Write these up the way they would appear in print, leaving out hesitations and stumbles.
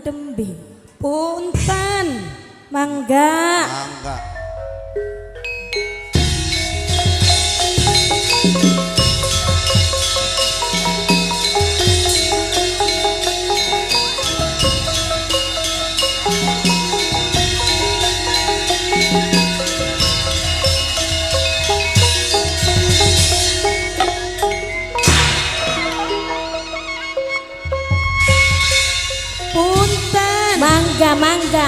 nang Dembe. Punten. Mangga. Mangga. Mangga.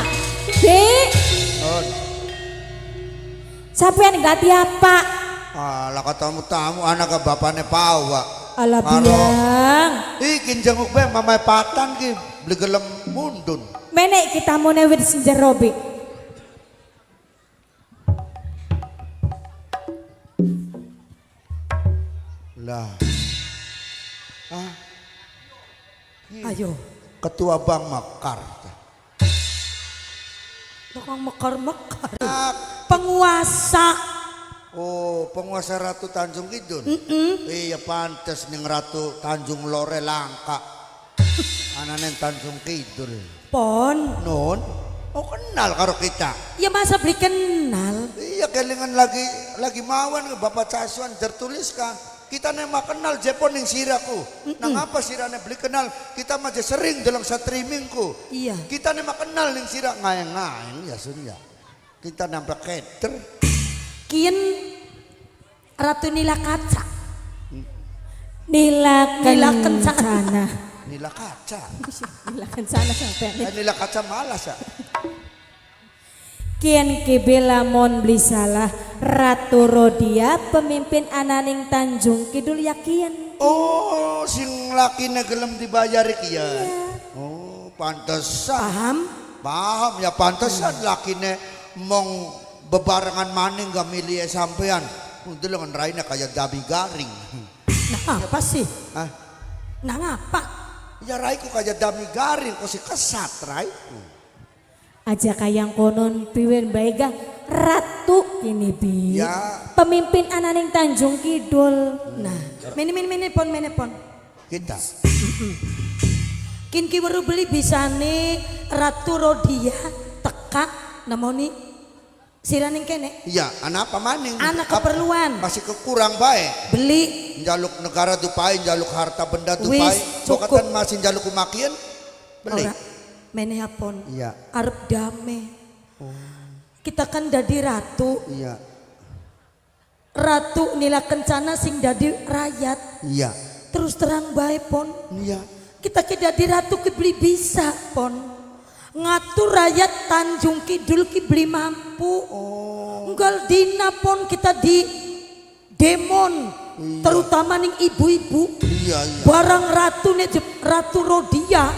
Dek. Sampean ganti apa? Alah katamu tamu anak ke bapaknya pawa. Alah biang. Iki jenguk be mamai patan ki beli gelem mundun. Menek kita mau newit senjerobi. Lah. Ayo. Ketua Bank Mekar. Tukang mekar-mekar. Penguasa. Oh, penguasa Ratu Tanjung Kidul. Iya pantes ning Ratu Tanjung Lore langka. Anane Tanjung Kidul. Pon. Nun. Oh kenal karo kita. Ya masa beli kenal. Iya kelingan lagi mawan ke Bapak Casuan tertulis kan. Kita nema kenal Jepon ning siraku. Nang apa sirane beli kenal? Kita mah sering dalam streamingku. Iya. Kita nema kenal ning sira ngaeng-ngaeng ya Surya. Kita nambah keter. Kian Ratu Nila Kaca. Nila Kencana. Nila Kaca. Nila Kencana sampai. Nila Kaca malas ya. Kian kebela mon beli salah Ratu Rodia pemimpin ananing Tanjung Kidul yakin. Oh sing lakine gelem dibayar kian. Oh pantesan. Paham ya pantesan lakine mong bebarengan maning gak milih sampean. Untuk dengan raina kayak dabi garing. Nah apa sih? Hah? Nah apa? Ya raiku kayak dabi garing kok si kesat raiku. Aja kayang konon piwen baega Ratu ini bi. Ya. Pemimpin ananing Tanjung Kidul. Nah, mene pon. Kita. Kin ki baru beli bisane Ratu Rodia teka namoni siraning kene. Iya, anak apa maning? Anak keperluan. Masih kekurang baik. Beli Jaluk negara tupai, jaluk harta benda tupai. Wis, cukup. Bokatan masih jaluk kumakian. Beli. ora mene apon. Iya. Arep dame. Kita kan dadi ratu. Iya. Ratu Nila Kencana sing dadi rakyat. Iya. Terus terang bae pon. Iya. Kita ki dadi ratu ki beli bisa pon. Ngatur rakyat Tanjung Kidul ki beli mampu. Enggal dina pon kita di demon. Terutama ning ibu-ibu. Iya. Barang ratu nih Ratu Rodia.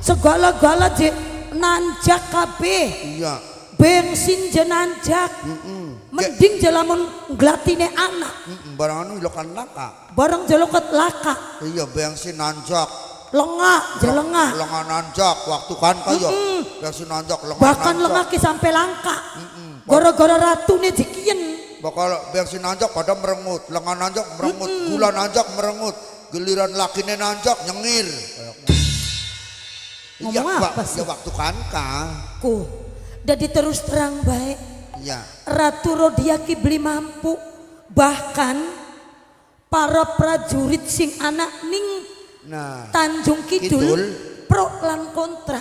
Segala-gala je nanjak kabeh. Iya. Bensin je nanjak. Mending jelamun glatine anak. Barang anu ilokan laka. Barang jeloket laka. Iya bensin nanjak. Lengah, jelengah. Lengah nanjak waktu kan kayo. Bensin nanjak lengah. Bahkan nanjak. lengah ki sampai langka. Gara-gara ratu nih jekien. Bakal bensin nanjak pada merengut, lengah nanjak merengut, gula nanjak merengut, giliran lakine nanjak nyengir. Iya, Ngomong apa sih? Ya waktu kan Ku, jadi terus terang baik. Iya. Ratu Rodia ki beli mampu. Bahkan para prajurit sing anak ning Nah, Tanjung Kidul pro lan kontra.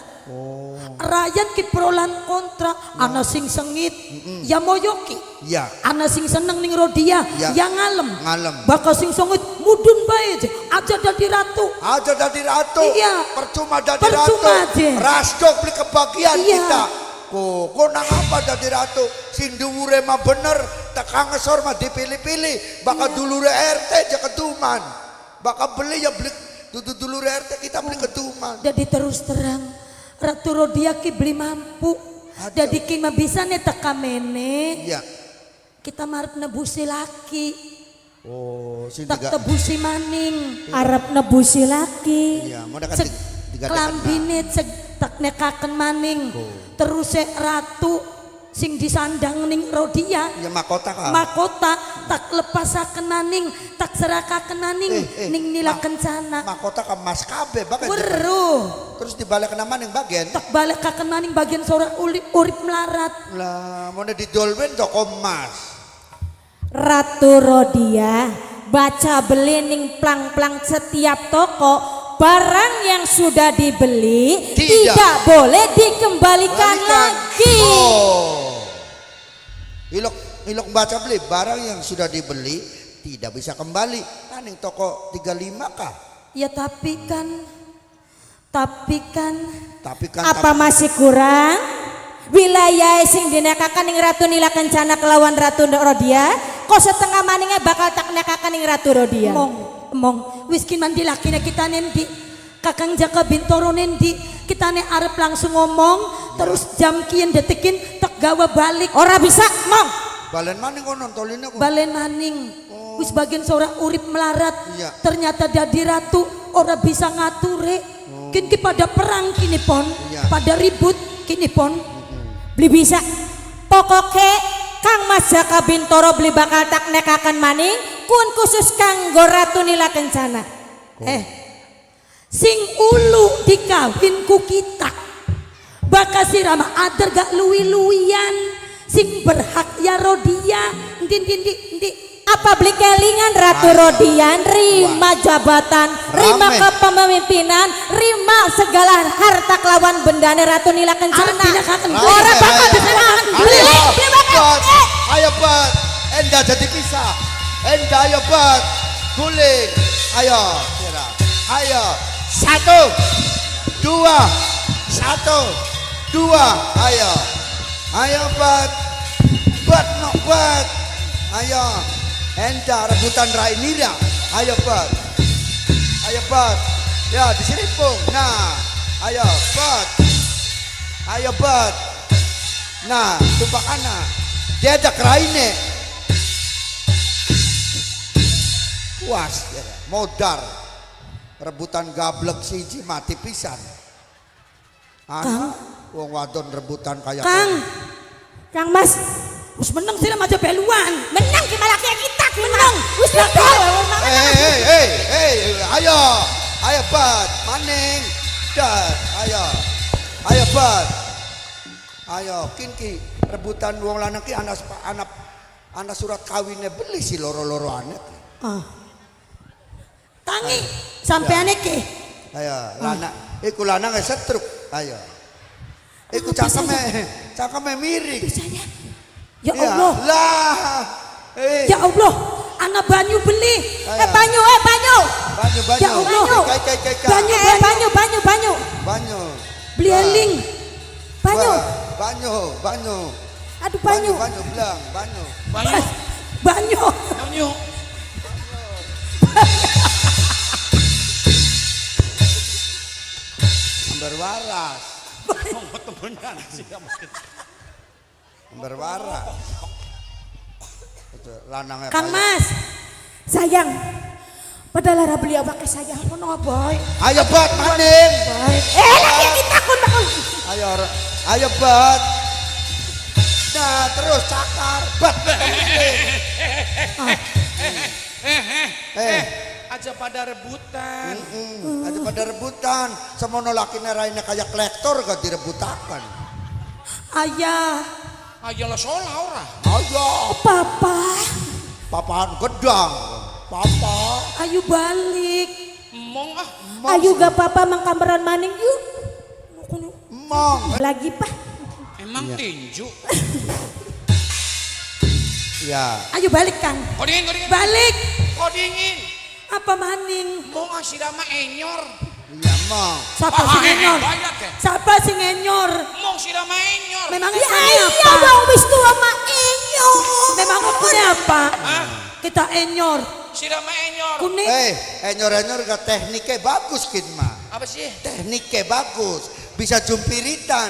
Rakyat ki pro lan kontra. Ana sing sengit, ya moyoki. iya. Ana sing seneng ning Rodia, Ya. ya ngalem. Ngalem. Bakal sing sengit mudun bae aja. Aja dadi ratu. Aja jadi ratu. Iya. Percuma jadi Percuma ratu. aja. Rasdok beli kebagian Iya. kita. Kok nang apa jadi ratu? Sing dhuwure mah bener, tekan ngesor mah dipilih-pilih. Bakal dulure RT aja keduman. Bakal beli ya beli dudu dulure RT kita beli keduman. Jadi terus terang Ratu Rodia ki beli mampu. Jadi ki mah bisa nih teka mene. Iya. Kita marep nebusi laki. Oh, sing Tak tiga. tebusi maning. Arep nebusi laki. Iya, mau dekat tiga Klambine cek tak nekaken maning. Terus ratu sing disandang ning Rodia Ya mahkota ka. mahkota tak lepasaken naning tak serakaken naning ning nila kencana Mahkota ka mas kabeh bagian. weruh Terus dibalik nama ning bagian. tak balik kaken naning bagian sora urip melarat Lah mau didolwen toko emas. Ratu Rodia baca beli ning plang-plang setiap toko, barang yang sudah dibeli tidak boleh dikembalikan lagi. Oh. Ilok baca beli barang yang sudah dibeli tidak bisa kembali. Aning toko 35 kah? ya tapi kan Apa masih kurang? Wilayah sing dinekakan ning Ratu Nila Kencana kelawan Ratu Rodia, kok setengah maningnya bakal tak nekakan ning Ratu Rodia. Emong wis kin mandi lakina kita nendi Kakang Jaka Bintoro nendi kita ne arep langsung ngomong terus jam kian detikin tak gawa balik Ora bisa, Mong. Balen maning kono toline aku. balen maning wis bagian seorang urip melarat Iya. ternyata dadi ratu ora bisa ngature kini pada perang kini pon Iya. pada ribut kini pon Beli bisa. Pokoknya Kang Mas Jaka Bintoro beli bakal tak nekakan maning kun khusus kanggo Ratu Nila Kencana. sing ulu dikawin ku kita bakal si Rama ader gak luwi-luwian sing berhak ya Rodia ndi Apa beli kelingan Ratu Rodia rima jabatan, rima Rame. kepemimpinan, rima segala harta kelawan bendane Ratu Nila Kencana. Arep dinekaken. Ora bakal dinekaken. Beli bakal. Ayo bat, enda jadi kisah. Enda ayo bat, guling. Ayo, kira. Ayo, 1, 2, 1, 2. Ayo bat, no bat. Ayo, enda rebutan Rainira. Ayo bat. Ya di sini pung. Nah, ayo bat. Nah, tumpak anak. Dia ada Raine. Puas, ya, modar. Rebutan gablek siji mati pisan. Wong wadon rebutan kayak Kang Mas, wis meneng sih aja beluan menang ki malah kita menang. Wis betul. Ayo bat, maning. Dat, ayo bat. Ayo kinki rebutan wong lanang ki anak surat kawinnya beli si loro-loro anak. tangi sampean iki Ayo, iku lanang setruk. Ayo. Iku cakeme miring. ya Allah Lah. ya Allah anak banyu beli Banyu. Banyu. Ya Allah. Kai. Banyu. beli eling Banyu. Banyu. Aduh banyu. Belang, banyu. banyu Berwaras. Berwaras. Itu lanangnya. Kang Mas Sayang. Padahal lara beli awake sayang. ngono boy Ayo bat maning. Lagi kita kun. Ayo bat. Nah, terus cakar. Bat. Aja pada rebutan. Ada pada rebutan. Semono lakine raine kayak kolektor gak direbutakan. ayah Ayolah solah ora. Ayo, Papa. papahan gedang. Papa. ayo balik Emong ah. Ayo gak papa mangkamberan maning yuk. Emang. Lagi pak. Emang tinju. Ya. ayo balik Kang Kau dingin. balik Kau dingin. apa maning Mau ngasih nama enyor. Iya, Emang. siapa sing enyor Banyak ya. siapa sing enyor Mau si nama enyor. memang Ya ini iya apa bang wis tua mak enyo. memang punya apa Hah? kita enyor Si nama enyor. kuning Enyor-enyor gak tekniknya bagus kin mah. Apa sih? Tekniknya bagus. Bisa jumpiritan.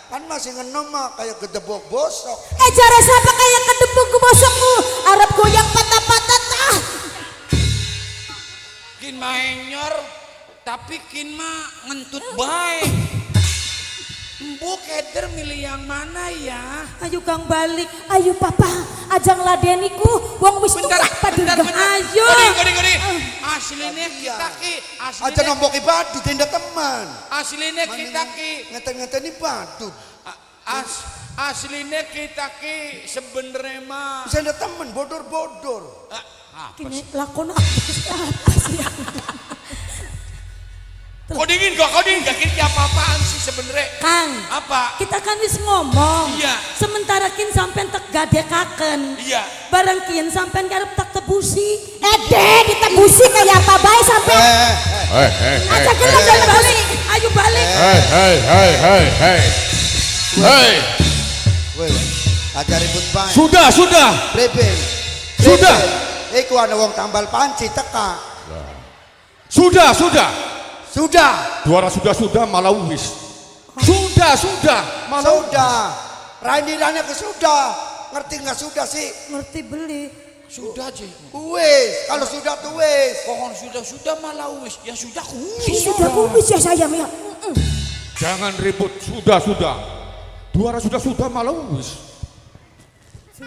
Kan masih ngenom mah kayak gedebok bosok. Jara siapa kayak kedebuk bosokmu. Arab goyang patah-patah tah. Kin mah enyor. Tapi kin mah ngentut baik. Bu keder milih yang mana ya? Ayo Kang balik. Ayo papa, ajang ladeniku wong wis Bentar, tuwek bentar, padurga. bentar. Ayo. Gini. Aslinya kita ki, Aja aslinya, nombok ibadu tenda teman. aslinya kita ki, Ngeten-ngeten ibadu. aslinya kita ki sebenernya mah. Bisa ada temen bodor-bodor. Kini lakon apa sih? Kau dingin gak kira apa-apaan sih sebenernya. Kang, Apa? kita kan wis ngomong. Iya. Sementara kin sampean tek gadekaken. Iya. Barang kin sampean karep tak tebusi. Ditebusi kayak apa bae sampai. Aja gelem Ayo tebusi. balik. Ayo balik. Hei, Weh, aja ribut bae. sudah. Plebe. Sudah. Iku ana wong tambal panci teka. Sudah. Sudah. Duara sudah malah wis. Sudah malah. Sudah. Randiranya ke sudah. Ngerti nggak sudah sih? Ngerti beli. Sudah aja. Wis, kalau sudah tuh wis. Pohon sudah malah wis. Ya sudah kuis. Sudah kumis ya sayang ya. Jangan ribut. Sudah. Duara sudah malah wis.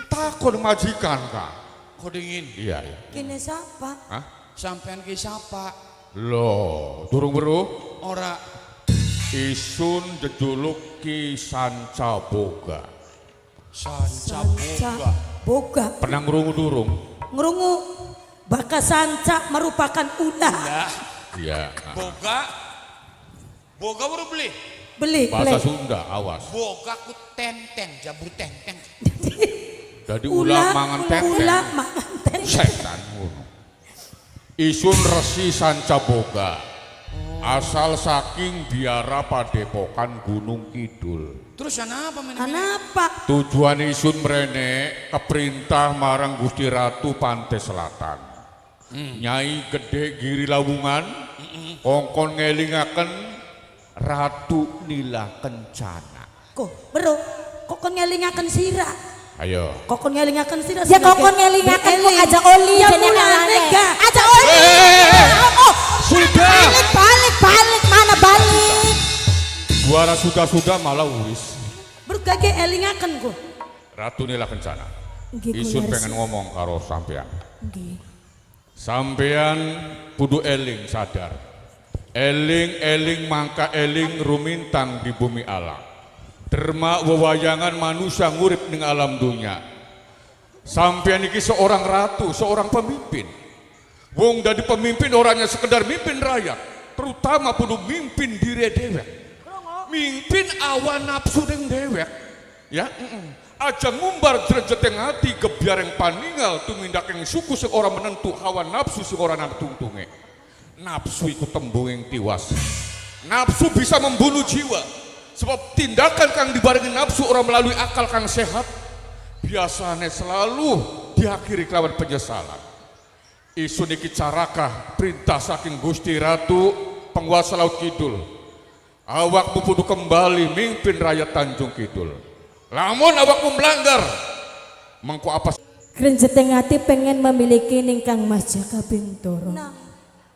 Takut majikan kak. Kau dingin. Iya. Kini siapa? Hah? Sampean ki siapa? Loh, durung beru. Ora Isun jejuluk Ki Sanca Boga. sanca Sanca boga. boga. Pernah ngerungu durung? Ngerungu baka sanca merupakan ulah. Iya. Boga baru beli. Beli. Bahasa Sunda, awas. Boga ku tenteng, jabur tenteng. Jadi ulah mangan tenteng. Ulah mangan tenteng. Setan ngono. Isun Resi Sanca Boga. Asal saking biara Padepokan Gunung Kidul. Terus apa men? Kenapa? Tujuan isun mrene keperintah marang Gusti Ratu Pantai Selatan. Nyai Gede Giri Lawungan kongkon ngelingaken Ratu Nila Kencana. Kok, bro, kok ngelingaken sira? Ayo. Kok ngelingaken sira? Ya kokon ngelingaken kok aja oli Ya jeneng mulane anane. gak. Aja oli. Oh, Sudah. balik mana balik. Duara sudah malah wis. Bergage elingaken ku. Ratu Nila Kencana. Nggih, Isun Kula pengen Resi. ngomong karo sampean. Nggih. Sampean kudu eling sadar. Eling mangka eling rumintang di bumi alam. Derma wewayangan manusia ngurip ning alam dunia. Sampean iki seorang ratu, seorang pemimpin. Wong dadi pemimpin orangnya sekedar mimpin rakyat, terutama kudu mimpin diri dewek. Mimpin awan nafsu ning dewek. Ya, aja ngumbar jrejeteng hati gebyareng paningal tumindak yang suku sing ora menentu hawa nafsu sing ora nang tungtunge. Nafsu iku tembung tiwas. Nafsu bisa membunuh jiwa. Sebab tindakan kang dibarengi nafsu orang melalui akal kang sehat biasanya selalu diakhiri kelawan penyesalan. Isun iki carakah perintah saking Gusti Ratu penguasa Laut Kidul. Awakmu kudu kembali mimpin rakyat Tanjung Kidul. Lamun awakmu melanggar, mengko apa? Grenjeteng ati pengen memiliki ningkang Mas Jaka Bintoro. Nah,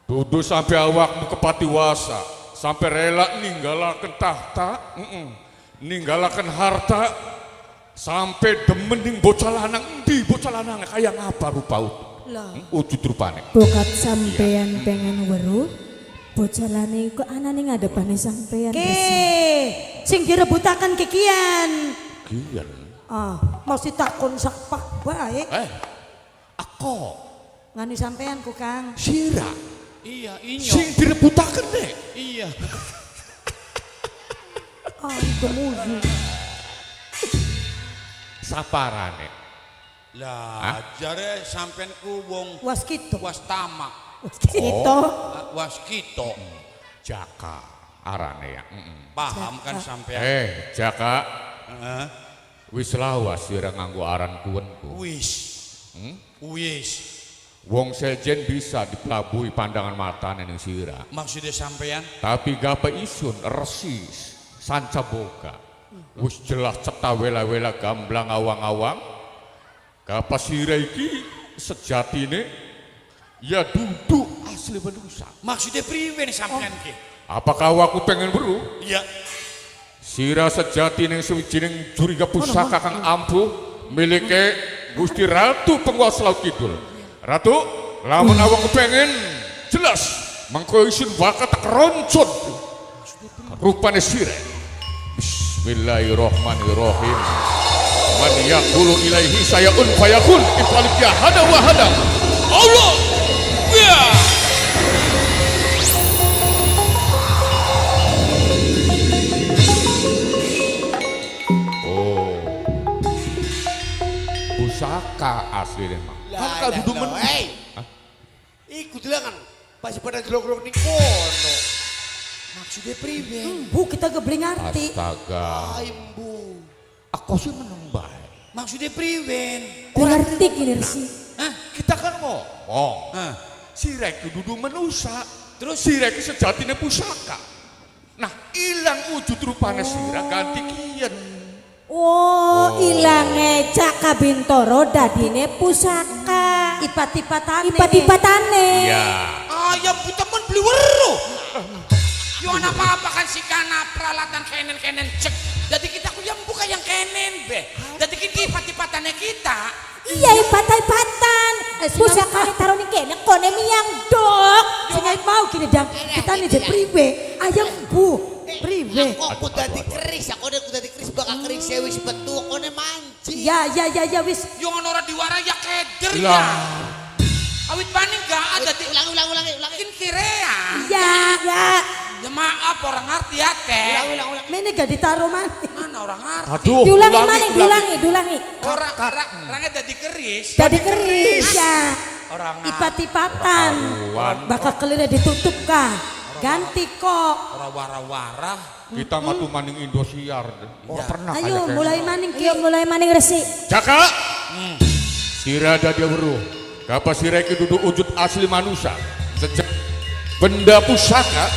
Dudu sampai awakmu kepatiwasa, sampai rela ninggalaken tahta, ninggalaken harta, sampai demening bocah lanang endi bocah lanang kayak ngapa rupa lah. wujud rupane. Bokat sampean pengen weruh, bocah lanang kok anane ngadepane sampean. Ke, sing direbutakan kikian. Kian. Masih takon sapa baik. Ako Nganu sampean ku Kang. sira Iya, inyo. sing direbutaken nek. Iya. Gemuyu. Saparane. Lah, jare sampean ku wong Waskito. was tamak, Waskito. was kito. Jaka arane ya. Paham kan sampean? Jaka Heeh. wis lawas sira nganggo aran kuwenku. Wis. Wis. Wong sejen bisa dipelabuhi pandangan mata ning sira. Maksudnya sampean? Tapi gapa isun Resi Sanca Boga. Wis jelas ceta wela-wela gamblang awang-awang. Gapa sira iki sejatine ya duduk asli manusia. Maksudnya priwe nih sampean ki? Apakah aku pengen beru? Iya. Sira sejati ning sawijining juriga pusaka kang ampuh milike Gusti Ratu penguasa Laut Kidul. Ratu, lamun awak kepengin jelas mengko isin bakat tak roncot rupane sira. Bismillahirrahmanirrahim. Man yaqulu ilaihi sayun fayakun ifalik ya hada wa hada. Allah. Ya. Pusaka asli deh mah. Kan kau duduk men. Iku delangan. Pasti pada jelok-jelok ning kono. Maksudnya priwe? Bu kita gebling ngerti. Astaga. Imbu. Aku sih menang baik. Maksudnya priwen? Ngerti kini Resi. Hah? Kita kan ngomong. Si Reki duduk menusa. Terus si Reki sejatinya pusaka. Nah, hilang wujud rupanya sira ganti kian. Oh, ilange Caka Bintoro dadine pusaka. Ipat-ipatane. Ipat-ipatane. Iya. Ayam kita men beli weru. Yo apa-apa kan si kana peralatan kenen-kenen cek. Jadi kita ku yang buka yang kenen be. Jadi kita ipat-ipatannya kita. Iya ipat-ipatan. Pusaka taruh ning kene kone miyang dok. Sing mau gini dang. Kita nih jadi priwe. Ayam bu. Priwe. Aku dadi keris, aku dadi keris bakal keris wis betu kone mancing. Ya wis. Yo ngono ora diwara ya keder ya. Lah. Awit paning gak ada di Ulangi. Kin kirea. Ya. Ya maaf orang ngerti ya teh. Ulang. Ini gak ditaruh mana. Mana orang ngerti. Aduh. Diulangi maning, diulangi. Orangnya jadi keris. Dadi keris. Ya. Orang Ipat-ipatan. Aduan. Bakal kelirnya ditutup kah? Ganti kok. orang wara-wara. Kita matu maning Indosiar. Orang pernah Ayo kayak mulai gitu. maning Ayo mulai maning Resi. Caka. Sira ada dia beruh. Kapa si Reki duduk wujud asli manusia. Sejak benda pusaka.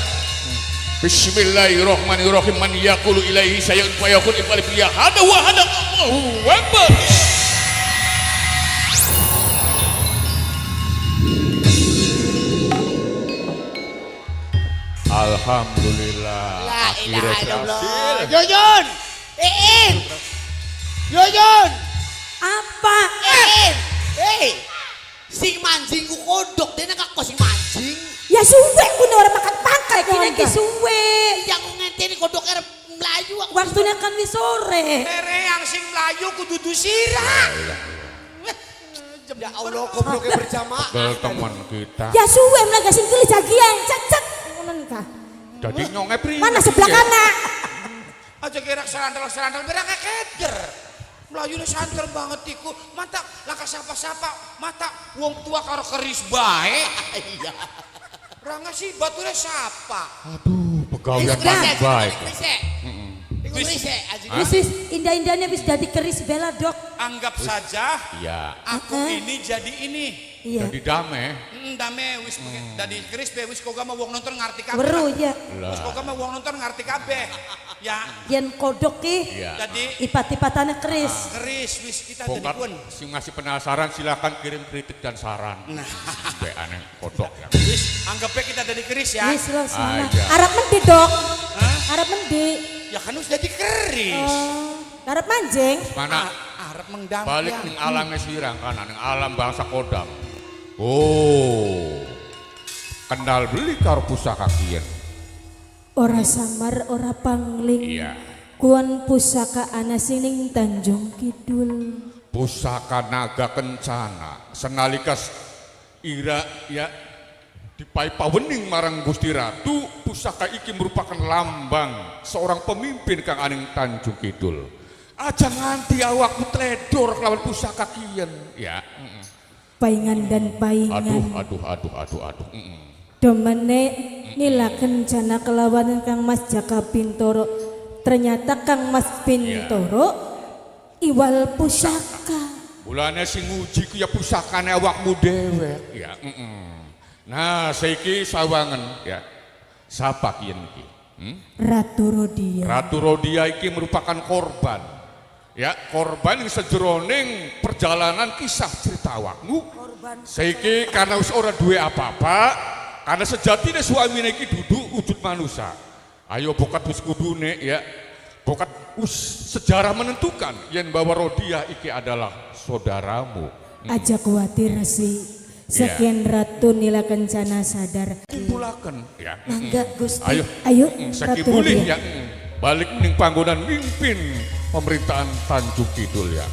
Bismillahirrahmanirrahim. Man yaqulu ilaihi sayun fayakun ifalik ya hada wa hada. Allahu Akbar. Alhamdulillah. La Akhirnya ilaha illallah. berhasil. Yoyon. Yoyon. Apa? Sing mancing ku kodok dene kak kok sing mancing. Ya suwe kuno orang makan pangkat Kini kisuwe. Yang ngenteni kodok er melayu aku. Waktunya kan wis sore. Yang sing melayu kudu sirah. Ya Allah gobloknya berjamaah. Ke teman kita. Ya suwe melaga sing kili jagian cek. Ngono kah? Jadi nyonge priwe. Mana sebelah kanan? Aja kira serandal berak keder. Melayu santer banget iku. Mata laka sapa-sapa. Mata wong tua karo keris bae. Iya. Rangga sih baturnya siapa? Aduh, pegawai yang baik. Wis indah-indahnya wis jadi keris bela dok. Anggap saja Iya. aku ini jadi ini. Iya. Jadi damai. Dame wis dari keris be wis koga mah wong nonton ngerti kabeh. Weru ya. Wis koga mah wong nonton ngerti kabeh. Ya, Yen kodok ki. Iya. jadi Ipat-ipatane keris. keris wis kita jadi Pokok pun. si masih penasaran silakan kirim kritik dan saran. Nah, Be aneh kodok ya. wis anggapnya kita jadi keris ya. Wis lo semangat. Aja. Arab mendi dok. Hah? Arab mendi. Ya kan wis jadi keris. Arab manjing. Mana Arab mengdamping. balik ning alamnya sirang kana ning alam bangsa kodam. Oh. Kenal beli karo pusaka kieu. Ora samar ora pangling. Iya. Kuan pusaka ana sining Tanjung Kidul. Pusaka naga kencana senalikas ira ya dipai pawening marang Gusti Ratu. Pusaka iki merupakan lambang seorang pemimpin kang aning Tanjung Kidul. Aja nganti awakmu tledor kelawan pusaka kiyen ya. Paingan dan paingan. Aduh. Domene nila kencana kelawan Kang Mas Jaka Bintoro. Ternyata Kang Mas Bintoro iwal pusaka. Bulane sing nguji ku ya pusakane awakmu dhewe ya. Nah, saiki sawangen ya. Sapa kiyen iki? Ratu Rodia. Ratu Rodia iki merupakan korban. Ya, korban yang sejeroning perjalanan kisah cerita awakmu. Saiki karena wis ora duwe apa-apa, karena sejatine suamine iki duduk wujud manusia. Ayo bokat wis kudune ya. bokat sejarah menentukan yen bahwa Rodia iki adalah saudaramu. Aja khawatir sih. Sekian Ratu Nila Kencana sadar. Kimpulaken ya. Mangga Gusti. Ayo. Ayo Saki Ratu bulih Rodia. ya. Balik ning panggonan mimpin pemerintahan Tanjung Kidul ya.